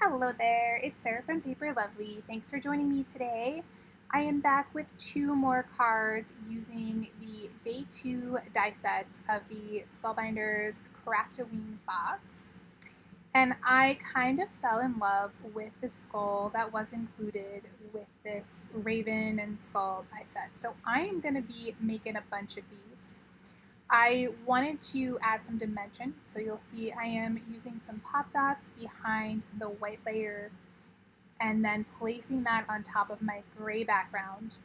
Hello there, it's Sarah from Paper Lovely. Thanks for joining me today. I am back with two more cards using the Day 2 die set of the Spellbinders Craftoween box. And I kind of fell in love with the skull that was included with this Raven and Skull die set. So I am going to be making a bunch of these. I wanted to add some dimension, so you'll see I am using some pop dots behind the white layer and then placing that on top of my gray background.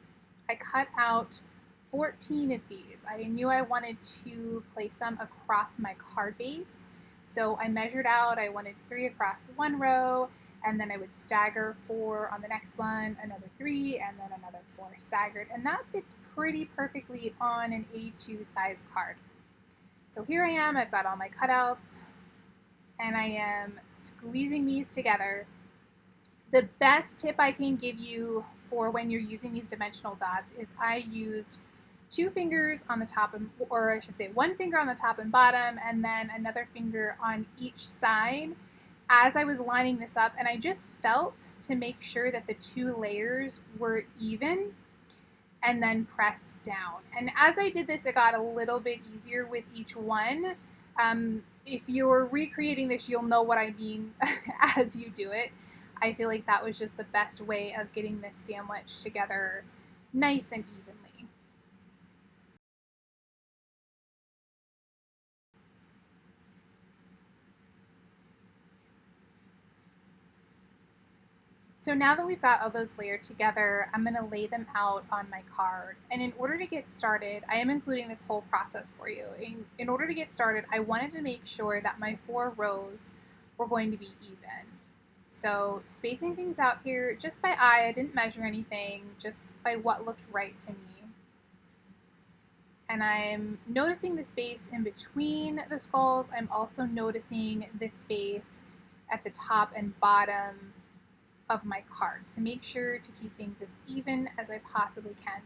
I cut out 14 of these. I knew I wanted to place them across my card base, so I measured out, I wanted 3 across one row, and then I would stagger 4 on the next one, another 3, and then another 4 staggered, and that fits pretty perfectly on an A2 size card. So here I am, I've got all my cutouts, and I am squeezing these together. The best tip I can give you for when you're using these dimensional dots is I used 2 fingers on the top, or I should say 1 finger on the top and bottom, and then another finger on each side as I was lining this up, and I just felt to make sure that the 2 layers were even and then pressed down. And as I did this, it got a little bit easier with each one. If you're recreating this, you'll know what I mean as you do it. I feel like that was just the best way of getting this sandwich together nice and evenly. So now that we've got all those layered together, I'm going to lay them out on my card. And in order to get started, I am including this whole process for you. In order to get started, I wanted to make sure that my 4 rows were going to be even. So spacing things out here just by eye, I didn't measure anything, just by what looked right to me. And I'm noticing the space in between the skulls. I'm also noticing this space at the top and bottom of my card to make sure to keep things as even as I possibly can.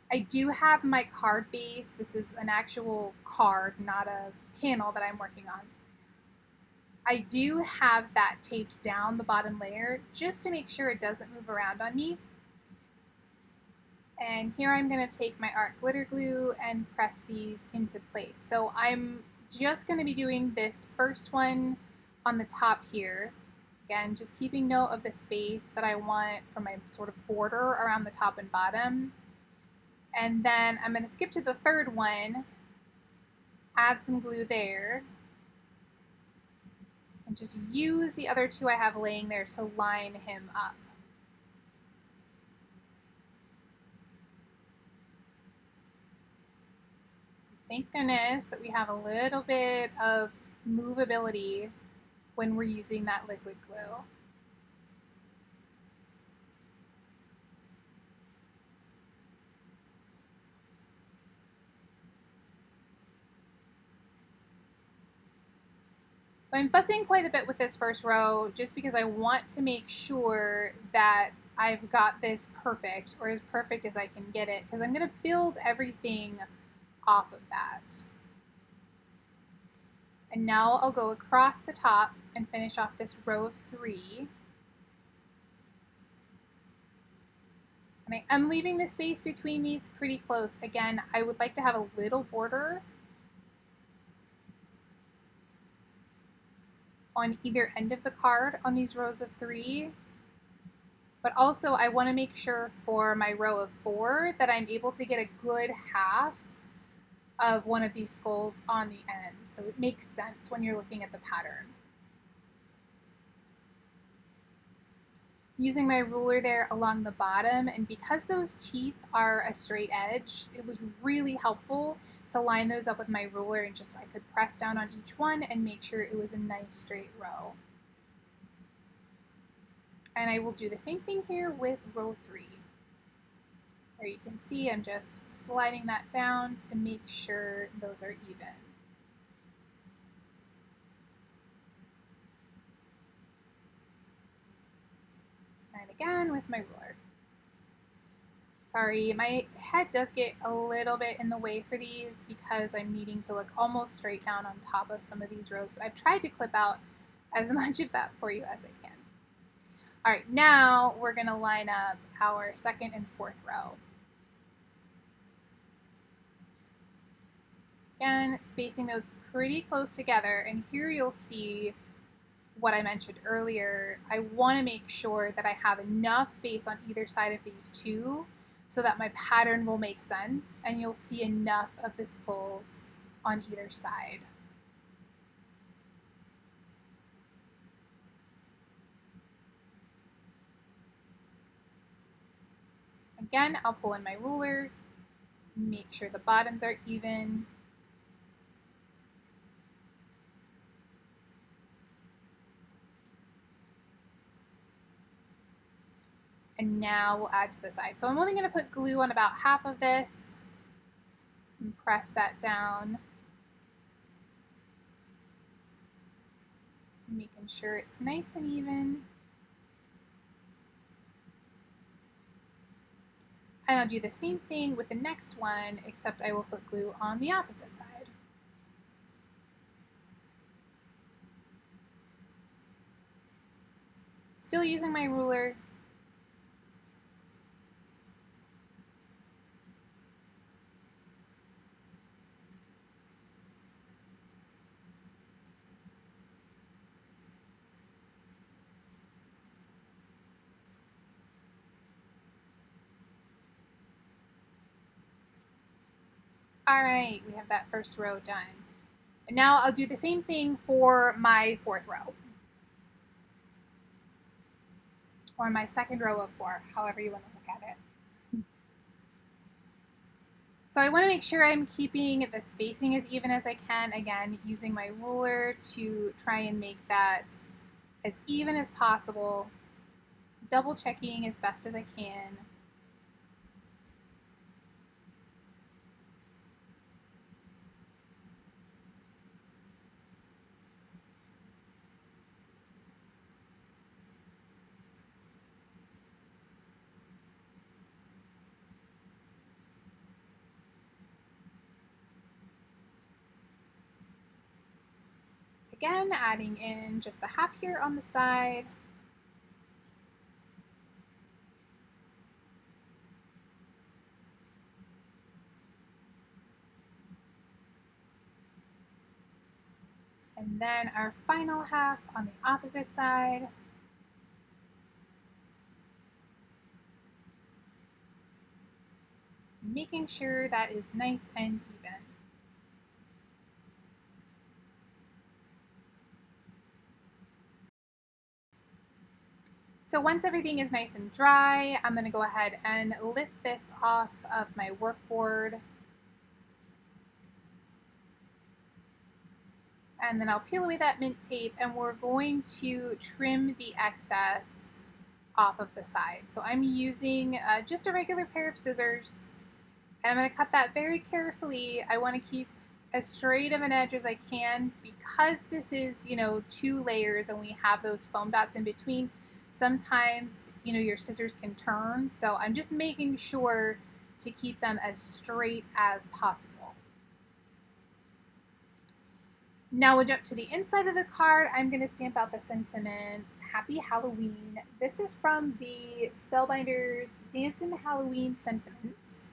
I do have my card base. This is an actual card, not a panel that I'm working on. I do have that taped down the bottom layer just to make sure it doesn't move around on me. And here I'm going to take my art glitter glue and press these into place. So I'm just going to be doing this first one on the top here. Again, just keeping note of the space that I want for my sort of border around the top and bottom. And then I'm going to skip to the third one, add some glue there, and just use the other 2 I have laying there to line him up. Thank goodness that we have a little bit of movability when we're using that liquid glue. So I'm fussing quite a bit with this first row just because I want to make sure that I've got this perfect, or as perfect as I can get it, because I'm going to build everything off of that. And now I'll go across the top and finish off this row of 3. And I am leaving the space between these pretty close. Again, I would like to have a little border on either end of the card on these rows of 3. But also I want to make sure for my row of 4 that I'm able to get a good half of one of these skulls on the end. So it makes sense when you're looking at the pattern. Using my ruler there along the bottom, and because those teeth are a straight edge, it was really helpful to line those up with my ruler and just I could press down on each one and make sure it was a nice straight row. And I will do the same thing here with row 3. There you can see I'm just sliding that down to make sure those are even. And again with my ruler. Sorry, my head does get a little bit in the way for these because I'm needing to look almost straight down on top of some of these rows, but I've tried to clip out as much of that for you as I can. All right, now we're gonna line up our second and fourth row. Again, spacing those pretty close together, and here you'll see what I mentioned earlier. I want to make sure that I have enough space on either side of these two so that my pattern will make sense, and you'll see enough of the skulls on either side. Again, I'll pull in my ruler, make sure the bottoms are even. And now we'll add to the side. So I'm only going to put glue on about half of this and press that down, making sure it's nice and even. And I'll do the same thing with the next one, except I will put glue on the opposite side. Still using my ruler. All right, we have that first row done. And now I'll do the same thing for my fourth row. Or my second row of 4, however you want to look at it. So I want to make sure I'm keeping the spacing as even as I can, again, using my ruler to try and make that as even as possible, double checking as best as I can. Again, adding in just the half here on the side. And then our final half on the opposite side. Making sure that is nice and even. So once everything is nice and dry, I'm going to go ahead and lift this off of my workboard. And then I'll peel away that mint tape, and we're going to trim the excess off of the side. So I'm using just a regular pair of scissors, and I'm going to cut that very carefully. I want to keep as straight of an edge as I can because this is, 2 layers and we have those foam dots in between. Sometimes, your scissors can turn, so I'm just making sure to keep them as straight as possible. Now we'll jump to the inside of the card. I'm going to stamp out the sentiment, Happy Halloween. This is from the Spellbinders Dancin Halloween Sentiments.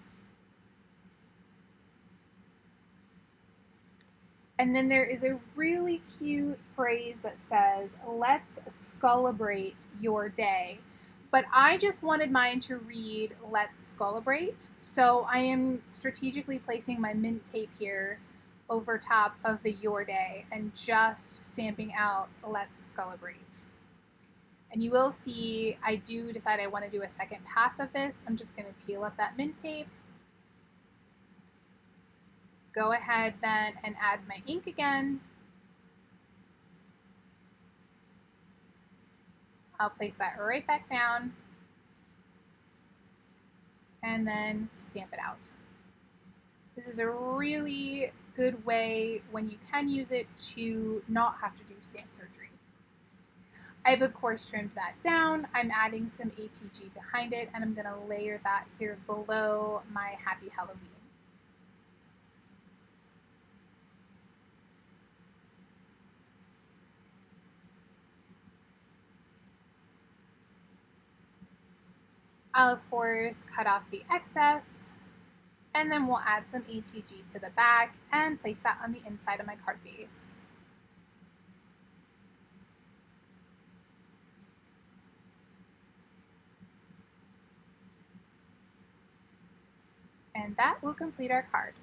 And then there is a really cute phrase that says, let's skull-abrate your day. But I just wanted mine to read, let's skull-abrate. So I am strategically placing my mint tape here over top of the your day and just stamping out, let's skull-abrate. And you will see I do decide I want to do a second pass of this. I'm just going to peel up that mint tape. Go ahead then and add my ink again. I'll place that right back down and then stamp it out. This is a really good way when you can use it to not have to do stamp surgery. I've of course trimmed that down. I'm adding some ATG behind it, and I'm going to layer that here below my Happy Halloween. I'll of course cut off the excess, and then we'll add some HEG to the back and place that on the inside of my card base. And that will complete our card.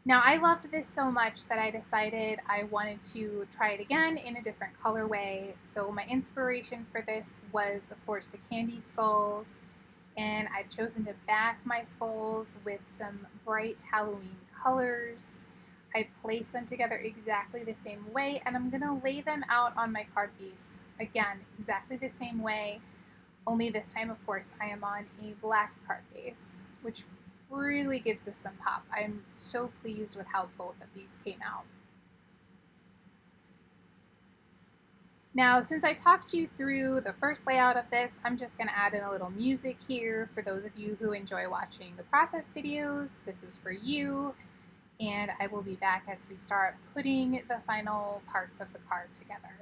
Now I loved this so much that I decided I wanted to try it again in a different colorway. So my inspiration for this was of course the candy skulls, and I've chosen to back my skulls with some bright Halloween colors. I placed them together exactly the same way, and I'm gonna lay them out on my card base again exactly the same way, only this time of course I am on a black card base, which really gives this some pop. I'm so pleased with how both of these came out. Now, since I talked you through the first layout of this, I'm just going to add in a little music here for those of you who enjoy watching the process videos. This is for you, and I will be back as we start putting the final parts of the card together.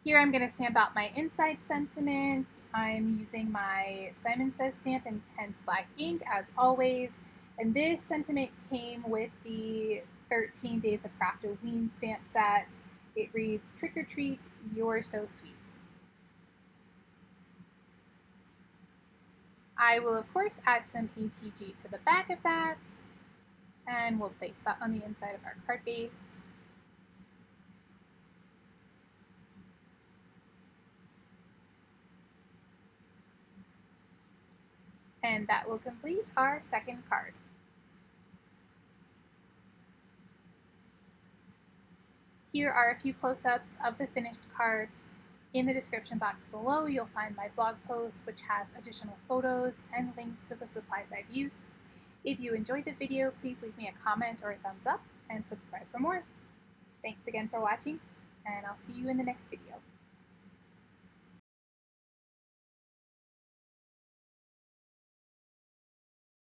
Here I'm going to stamp out my inside sentiments. I'm using my Simon Says stamp Intense Black ink as always, and this sentiment came with the 13 Days of Craftoween stamp set. It reads, "Trick or treat, you're so sweet." I will of course add some ETG to the back of that, and we'll place that on the inside of our card base. And that will complete our second card. Here are a few close-ups of the finished cards. In the description box below, you'll find my blog post, which has additional photos and links to the supplies I've used. If you enjoyed the video, please leave me a comment or a thumbs up and subscribe for more. Thanks again for watching, and I'll see you in the next video.